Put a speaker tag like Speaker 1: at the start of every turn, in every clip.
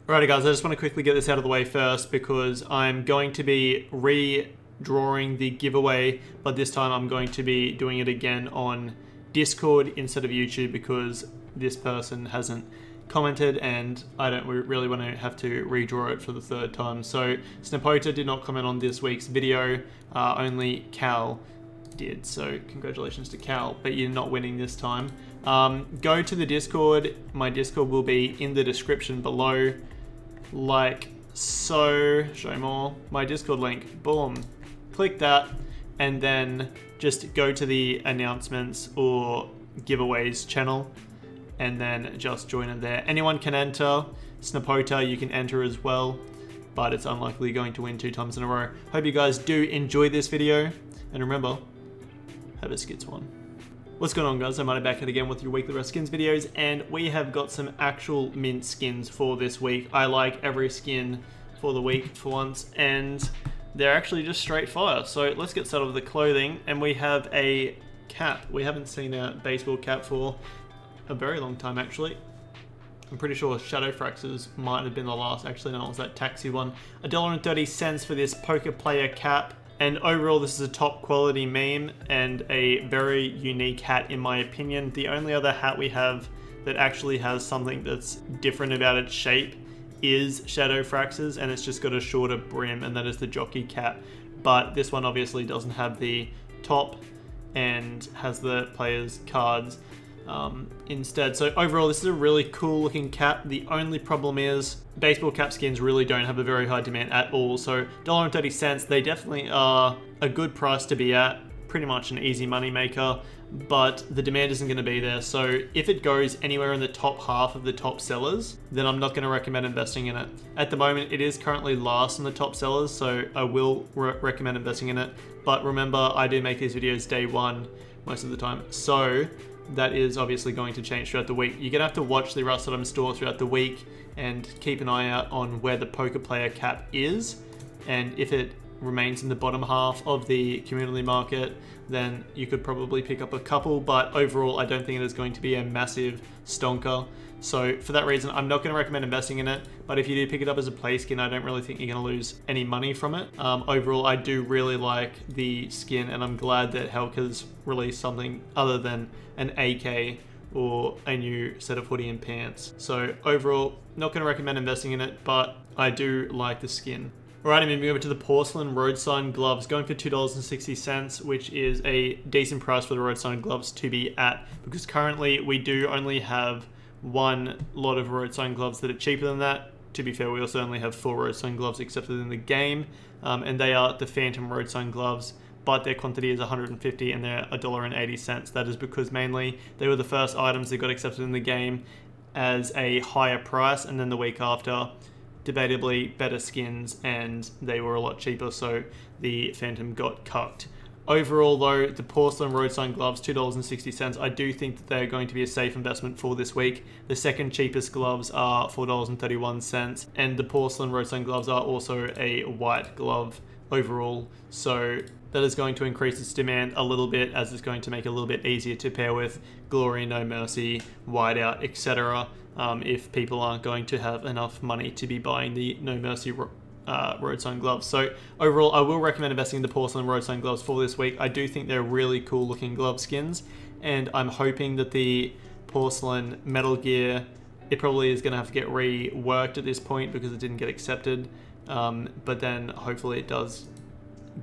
Speaker 1: Alrighty guys, I just want to quickly get this out of the way first because I'm going to be redrawing the giveaway, but this time I'm going to be doing it again on Discord instead of YouTube because this person hasn't commented and I don't really want to have to redraw it for the third time. So Snapota did not comment on this week's video, only Cal did, so congratulations to Cal, but you're not winning this time. Go to the Discord. My Discord will be in the description below, like so. Show more. My Discord link, boom, click that, and then just go to the announcements or giveaways channel and then just join in there. Anyone can enter. Snapota, you can enter as well, but it's unlikely you're going to win 2 times in a row. Hope you guys do enjoy this video, and remember, have a skits one. What's going on guys, I'm OMIGHTY back again with your weekly rare skins videos, and we have got some actual mint skins for this week. I like every skin for the week for once, and they're actually just straight fire. So let's get started with the clothing, and we have a cap. We haven't seen a baseball cap for a very long time actually. I'm pretty sure Shadow Fraxes might have been the last. Actually no, it was that taxi one. $1.30 for this poker player cap. And overall, this is a top quality meme and a very unique hat in my opinion. The only other hat we have that actually has something that's different about its shape is Shadow Fraxes, and it's just got a shorter brim, and that is the jockey cap. But this one obviously doesn't have the top and has the player's cards instead. So overall, this is a really cool looking cap. The only problem is baseball cap skins really don't have a very high demand at all. So $1.30, they definitely are a good price to be at, pretty much an easy money maker, but the demand isn't going to be there. So if it goes anywhere in the top half of the top sellers, then I'm not going to recommend investing in it. At the moment, it is currently last in the top sellers, so I will recommend investing in it. But remember, I do make these videos day one most of the time, so that is obviously going to change throughout the week. You're going to have to watch the Rust Item store throughout the week and keep an eye out on where the poker player cap is, and if it remains in the bottom half of the community market, then you could probably pick up a couple, but overall I don't think it is going to be a massive stonker. So for that reason, I'm not going to recommend investing in it, but if you do pick it up as a play skin, I don't really think you're going to lose any money from it. Overall, I do really like the skin, and I'm glad that Helk has released something other than an AK or a new set of hoodie and pants. So overall, not going to recommend investing in it, but I do like the skin. Alright, moving over to the Porcelain Roadsign gloves, going for $2.60, which is a decent price for the Roadsign gloves to be at, because currently we do only have one lot of Roadsign gloves that are cheaper than that. To be fair, we also only have 4 Roadsign gloves accepted in the game, and they are the Phantom Roadsign gloves, but their quantity is 150 and they're $1.80. That is because mainly they were the first items that got accepted in the game as a higher price, and then the week after, debatably better skins, and they were a lot cheaper, so the Phantom got cucked. Overall though, the Porcelain Roadsign gloves, $2.60, I do think that they're going to be a safe investment for this week. The second cheapest gloves are $4.31, and the Porcelain Roadsign gloves are also a white glove overall, so that is going to increase its demand a little bit, as it's going to make it a little bit easier to pair with Glory, No Mercy, Whiteout, etc. If people aren't going to have enough money to be buying the No Mercy Roadsign gloves. So overall, I will recommend investing in the Porcelain Roadsign gloves for this week. I do think they're really cool looking glove skins, and I'm hoping that the Porcelain Metal Gear, it probably is going to have to get reworked at this point because it didn't get accepted, but then hopefully it does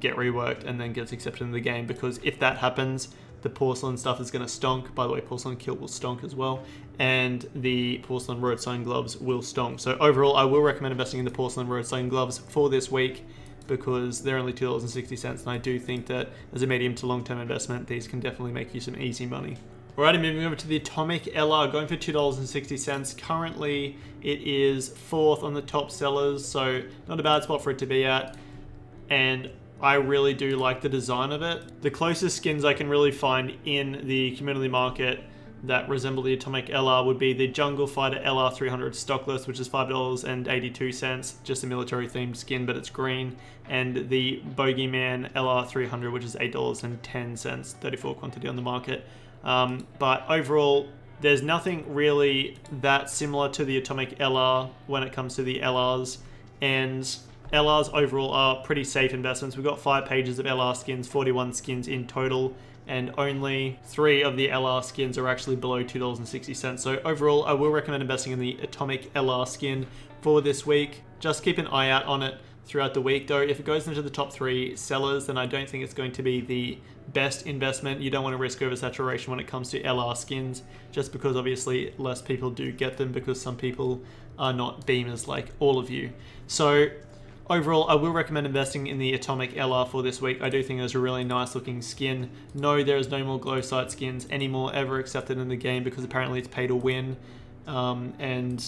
Speaker 1: get reworked and then gets accepted in the game, because if that happens, the Porcelain stuff is going to stonk. By the way, Porcelain Kilt will stonk as well, and the Porcelain Roadsign gloves will stonk. So overall, I will recommend investing in the Porcelain Roadsign gloves for this week because they're only $2.60, and I do think that as a medium to long-term investment, these can definitely make you some easy money. Alrighty, moving over to the Atomic LR, going for $2.60. Currently, it is 4th on the top sellers, so not a bad spot for it to be at, and I really do like the design of it. The closest skins I can really find in the community market that resemble the Atomic LR would be the Jungle Fighter LR300 stockless, which is $5.82, just a military themed skin, but it's green, and the Bogeyman LR300, which is $8.10, 34 quantity on the market. But overall, there's nothing really that similar to the Atomic LR when it comes to the LRs, and LRs overall are pretty safe investments. We've got 5 pages of LR skins, 41 skins in total, and only 3 of the LR skins are actually below $2.60. So overall, I will recommend investing in the Atomic LR skin for this week. Just keep an eye out on it throughout the week, though. If it goes into the top 3 sellers, then I don't think it's going to be the best investment. You don't want to risk oversaturation when it comes to LR skins, just because obviously less people do get them because some people are not beamers like all of you. So overall, I will recommend investing in the Atomic LR for this week. I do think it's a really nice looking skin. No, there is no more glow sight skins anymore ever accepted in the game because apparently it's pay to win. And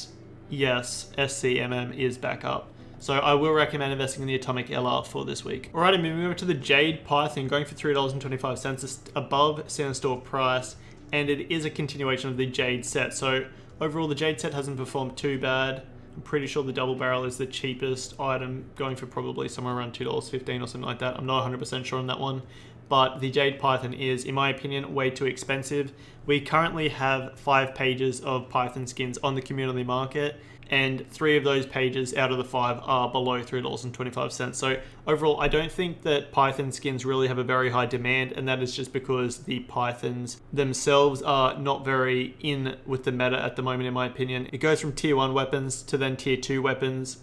Speaker 1: yes, SCMM is back up. So I will recommend investing in the Atomic LR for this week. Alrighty, moving over to the Jade Python, going for $3.25. It's above center store price, and it is a continuation of the Jade set. So overall, the Jade set hasn't performed too bad. I'm pretty sure the double barrel is the cheapest item, going for probably somewhere around $2.15 or something like that. I'm not 100% sure on that one. But the Jade Python is, in my opinion, way too expensive. We currently have 5 pages of Python skins on the community market, and 3 of those pages out of the 5 are below $3.25. So overall, I don't think that Python skins really have a very high demand, and that is just because the Pythons themselves are not very in with the meta at the moment, in my opinion. It goes from tier 1 weapons to then tier 2 weapons,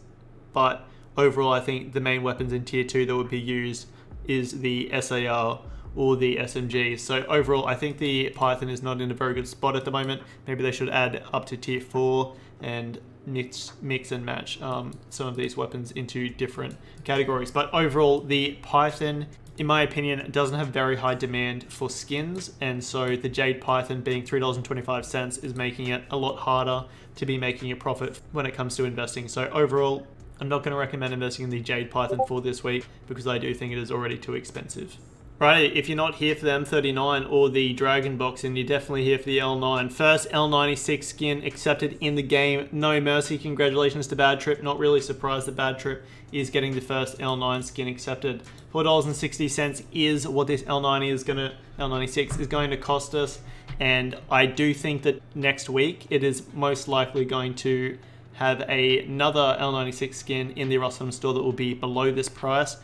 Speaker 1: but overall, I think the main weapons in tier 2 that would be used is the SAR or the SMG. So overall, I think the Python is not in a very good spot at the moment. Maybe they should add up to tier 4 and mix and match some of these weapons into different categories. But overall, the Python, in my opinion, doesn't have very high demand for skins, and so the Jade Python being $3.25 is making it a lot harder to be making a profit when it comes to investing. So overall, I'm not going to recommend investing in the Jade Python for this week because I do think it is already too expensive. Right, if you're not here for the M39 or the Dragon Box, then you're definitely here for the L9. First L96 skin accepted in the game. No mercy. Congratulations to Bad Trip. Not really surprised that Bad Trip is getting the first L9 skin accepted. $4.60 is what this L96 is going to cost us, and I do think that next week it is most likely going to have another L96 skin in the Roadsign store that will be below this price,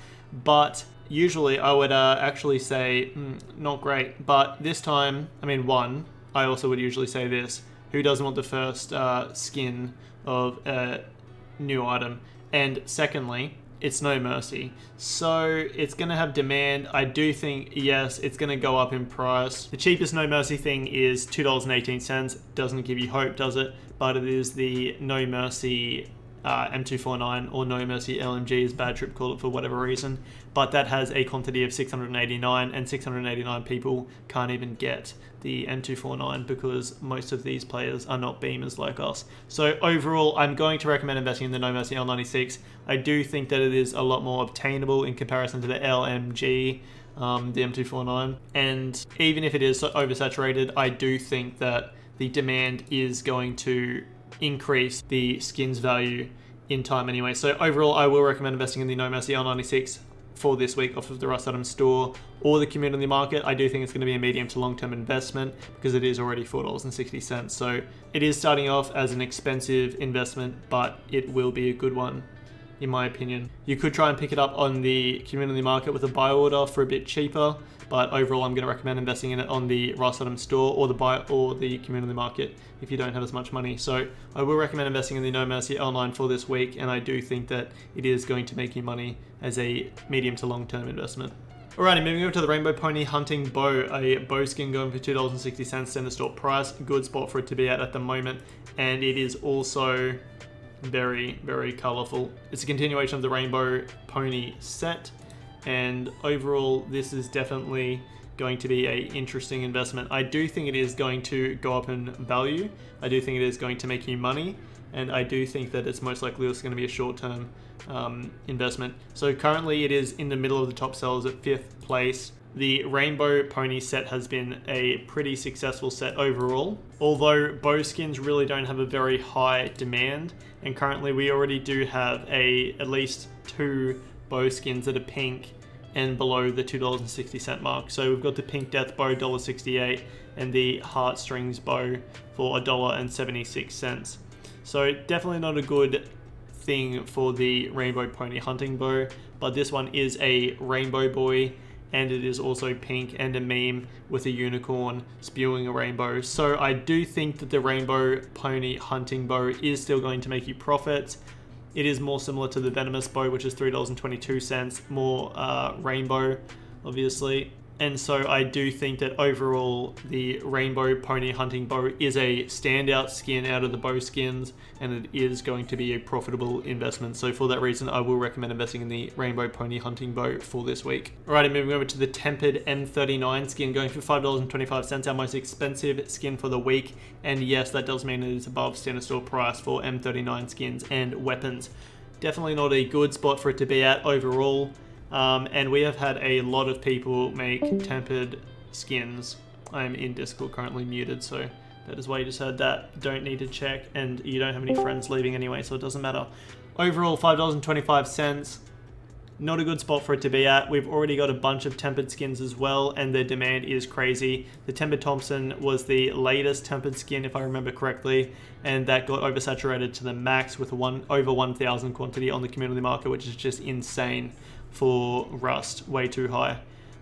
Speaker 1: but usually I would actually say not great, but this time, I mean, I also would usually say this: who doesn't want the first skin of a new item? And secondly, it's no mercy, so it's going to have demand. I do think, yes, it's going to go up in price. The cheapest no mercy thing is $2.18. Doesn't give you hope, does it? But it is the no mercy M249 or no mercy LMG, as Bad Trip called it for whatever reason, but that has a quantity of 689, and 689 people can't even get the M249 because most of these players are not beamers like us. So overall, I'm going to recommend investing in the no mercy L96. I do think that it is a lot more obtainable in comparison to the LMG, the M249, and even if it is oversaturated, I do think that the demand is going to increase the skin's value in time anyway. So overall, I will recommend investing in the No Mercy L96 for this week off of the Roadsign store or the community market. I do think it's going to be a medium to long-term investment because it is already $4.60. So it is starting off as an expensive investment, but it will be a good one, in my opinion. You could try and pick it up on the community market with a buy order for a bit cheaper, but overall I'm going to recommend investing in it on the Roadsign store or the community market if you don't have as much money. So I will recommend investing in the No Mercy L9 for this week, and I do think that it is going to make you money as a medium to long-term investment. Alrighty, moving over to the Rainbow Pony Hunting Bow, a bow skin going for $2.60 center store price. Good spot for it to be at the moment, and it is also very, very colorful. It's a continuation of the Rainbow Pony set, and overall this is definitely going to be an interesting investment. I do think it is going to go up in value. I do think it is going to make you money, and I do think that it's most likely also going to be a short-term investment. So currently it is in the middle of the top sellers at 5th place. The Rainbow Pony set has been a pretty successful set overall, although bow skins really don't have a very high demand, and currently we already do have at least 2 bow skins that are pink and below the $2.60 mark. So we've got the Pink Death Bow $1.68 and the Heartstrings Bow for $1.76. So definitely not a good thing for the Rainbow Pony Hunting Bow, but this one is a rainbow boy, and it is also pink and a meme with a unicorn spewing a rainbow. So I do think that the Rainbow Pony Hunting Bow is still going to make you profit. It is more similar to the Venomous Bow, which is $3.22, more rainbow, obviously. And so I do think that overall the Rainbow Pony Hunting Bow is a standout skin out of the bow skins, and it is going to be a profitable investment. So for that reason, I will recommend investing in the Rainbow Pony Hunting Bow for this week. Alrighty, moving over to the Tempered M39 skin, going for $5.25, our most expensive skin for the week. And yes, that does mean it is above standard store price for M39 skins and weapons. Definitely not a good spot for it to be at overall. And we have had a lot of people make tempered skins. I'm in Discord currently muted, so that is why you just heard that. Don't need to check, and you don't have any friends leaving anyway, so it doesn't matter. Overall, $5.25. Not a good spot for it to be at. We've already got a bunch of tempered skins as well, and the demand is crazy. The Tempered Thompson was the latest tempered skin, if I remember correctly, and that got oversaturated to the max with over 1,000 quantity on the community market, which is just insane for Rust, way too high.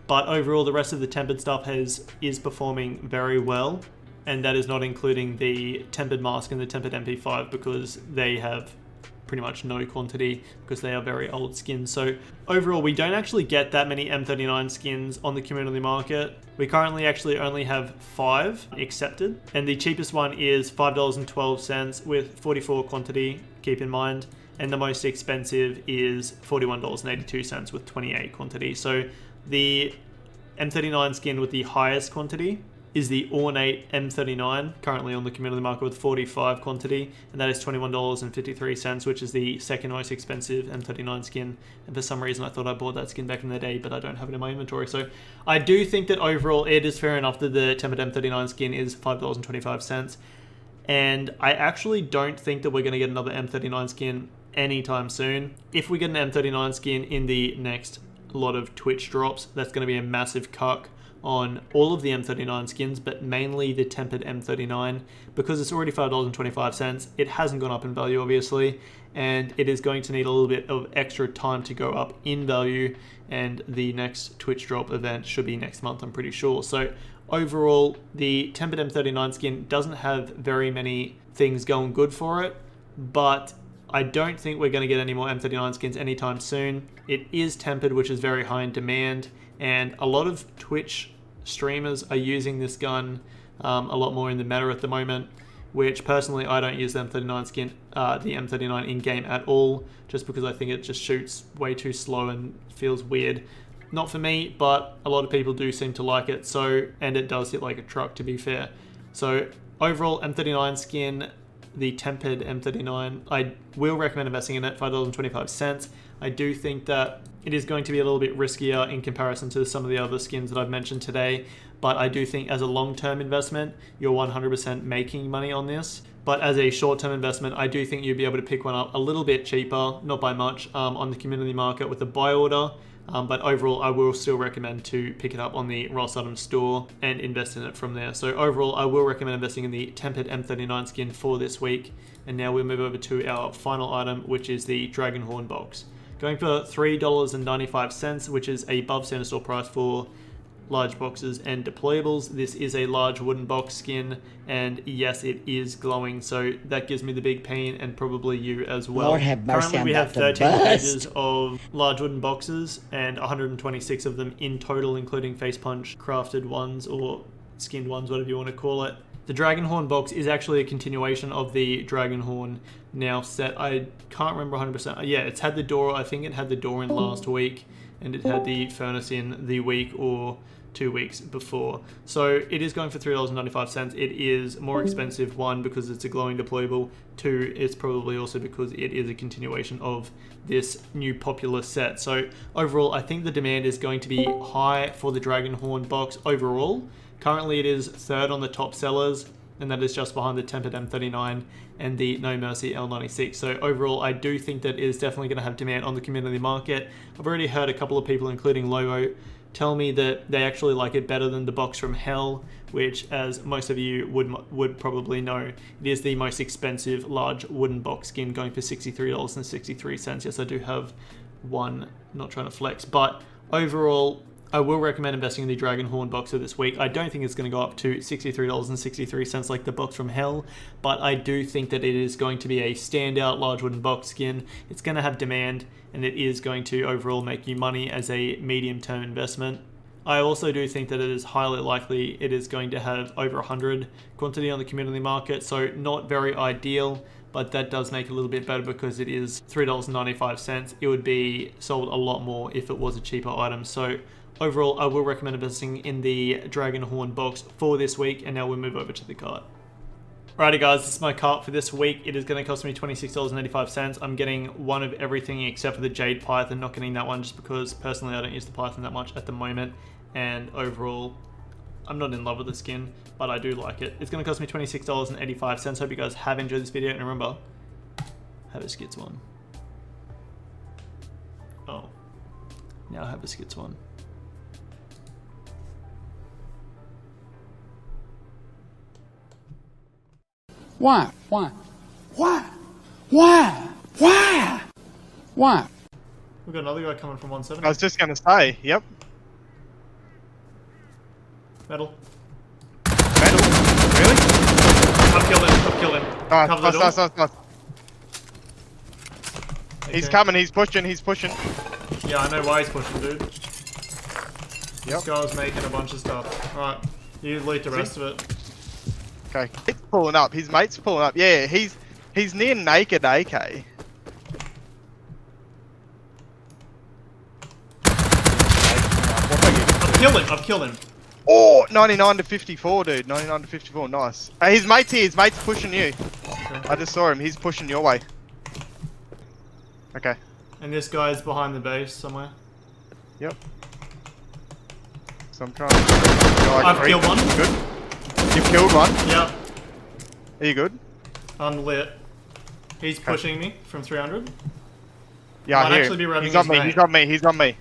Speaker 1: But overall, the rest of the tempered stuff is performing very well, and that is not including the Tempered Mask and the Tempered MP5, because they have pretty much no quantity because they are very old skins. So overall, we don't actually get that many M39 skins on the community market. We currently actually only have 5 accepted, and the cheapest one is $5.12 with 44 quantity, keep in mind. And the most expensive is $41.82 with 28 quantity. So the M39 skin with the highest quantity is the Ornate M39, currently on the community market with 45 quantity, and that is $21.53, which is the second most expensive M39 skin. And for some reason I thought I bought that skin back in the day, but I don't have it in my inventory. So I do think that overall it is fair enough that the Tempered M39 skin is $5.25. And I actually don't think that we're going to get another M39 skin anytime soon. If we get an M39 skin in the next lot of Twitch drops, that's going to be a massive cuck on all of the M39 skins, but mainly the Tempered M39, because it's already $5.25. It hasn't gone up in value, obviously, and it is going to need a little bit of extra time to go up in value, and the next Twitch drop event should be next month, I'm pretty sure. So overall, the Tempered M39 skin doesn't have very many things going good for it, but I don't think we're going to get any more M39 skins anytime soon. It is tempered, which is very high in demand, and a lot of Twitch streamers are using this gun a lot more in the meta at the moment, which personally I don't use the M39 skin, the M39 in-game at all, just because I think it just shoots way too slow and feels weird. Not for me, but a lot of people do seem to like it, so, and it does hit like a truck, to be fair. So overall, M39 skin, the Tempered M39, I will recommend investing in it, $5.25. I do think that it is going to be a little bit riskier in comparison to some of the other skins that I've mentioned today, but I do think as a long-term investment, you're 100% making money on this. But as a short-term investment, I do think you'll be able to pick one up a little bit cheaper, not by much, on the community market with a buy order. But overall, I will still recommend to pick it up on the Ross Item store and invest in it from there. So overall, I will recommend investing in the Tempered M39 skin for this week. And now we'll move over to our final item, which is the Dragonhorn box. Going for $3.95, which is above standard store price for large boxes and deployables. This is a large wooden box skin, and yes, it is glowing, so that gives me the big pain, and probably you as well.
Speaker 2: Lord have mercy.
Speaker 1: Currently we have 13 pages of large wooden boxes and 126 of them in total, including face punch crafted ones or skinned ones, whatever you want to call it. The Dragonhorn box is actually a continuation of the Dragonhorn now set. I can't remember 100%. Yeah, it's had the door. I think it had the door in last week, and it had the furnace in the week or 2 weeks before. So it is going for $3.95. It is more expensive, one, because it's a glowing deployable. Two, it's probably also because it is a continuation of this new popular set. So overall, I think the demand is going to be high for the Dragonhorn box overall. Currently, it is third on the top sellers. and that is just behind the tempered M39 and the No Mercy L96. So overall, I do think that it is definitely going to have demand on the community market. I've already heard a couple of people, including Lobo, tell me that they actually like it better than the box from Hell, which, as most of you would probably know, it is the most expensive large wooden box skin, going for $63.63. Yes, I do have one, not trying to flex, but overall, I will recommend investing in the Dragon Horn boxer this week. I don't think it's going to go up to $63.63 like the box from Hell, but I do think that it is going to be a standout large wooden box skin. It's going to have demand, and it is going to overall make you money as a medium-term investment. I also do think that it is highly likely it is going to have over 100 quantity on the community market, so not very ideal, but that does make it a little bit better because it is $3.95. It would be sold a lot more if it was a cheaper item. So overall, I will recommend investing in the Dragon Horn box for this week, and now we'll move over to the cart. Alrighty guys, this is my cart for this week. It is going to cost me $26.85. I'm getting one of everything except for the Jade Python. Not getting that one just because personally I don't use the Python that much at the moment, and overall I'm not in love with the skin, but I do like it. It's going to cost me $26.85. Hope you guys have enjoyed this video, and remember, have a skits one. Oh, now have a skits one.
Speaker 2: Why? Why? Why? Why? Why? Why?
Speaker 1: We've got another guy coming from 170.
Speaker 3: I was just going to say, yep.
Speaker 1: Metal.
Speaker 3: Metal? Really?
Speaker 1: I've killed him. I've killed him.
Speaker 3: Nice,
Speaker 1: Cover the door.
Speaker 3: nice.
Speaker 1: Okay.
Speaker 3: He's coming, he's pushing.
Speaker 1: Yeah, I know why he's pushing, dude.
Speaker 3: Yep.
Speaker 1: This guy's making a bunch of stuff. Alright, you loot the rest of it.
Speaker 3: Okay, he's pulling up, his mate's pulling up. Yeah, he's near naked AK.
Speaker 1: I've killed him.
Speaker 3: Oh, 99 to 54, dude. 99 to 54, nice. His mate's here, his mate's pushing you.
Speaker 1: Okay.
Speaker 3: I just saw him, he's pushing your way. Okay.
Speaker 1: And this guy's behind the base somewhere.
Speaker 3: Yep. So I'm trying to...
Speaker 1: I've killed one.
Speaker 3: Good. You've killed one?
Speaker 1: Yep.
Speaker 3: Are you good?
Speaker 1: Unlit. He's pushing me from 300.
Speaker 3: Yeah,
Speaker 1: Might
Speaker 3: I hear
Speaker 1: actually be
Speaker 3: him.
Speaker 1: revving
Speaker 3: He's on
Speaker 1: his
Speaker 3: me,
Speaker 1: mate.
Speaker 3: he's on me, he's on me.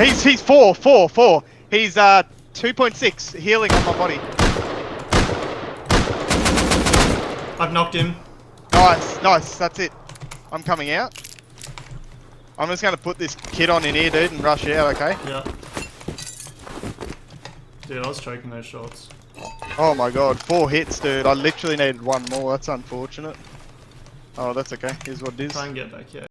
Speaker 3: He's 4. He's 2.6 healing on my body.
Speaker 1: I've knocked him.
Speaker 3: Nice, that's it. I'm coming out. I'm just gonna put this kit on in here, dude, and rush out, okay?
Speaker 1: Yeah. Dude, I was choking those shots.
Speaker 3: Oh my god, 4 hits, dude. I literally needed one more, that's unfortunate. Oh, that's okay, here's what it is.
Speaker 1: Try and get back here.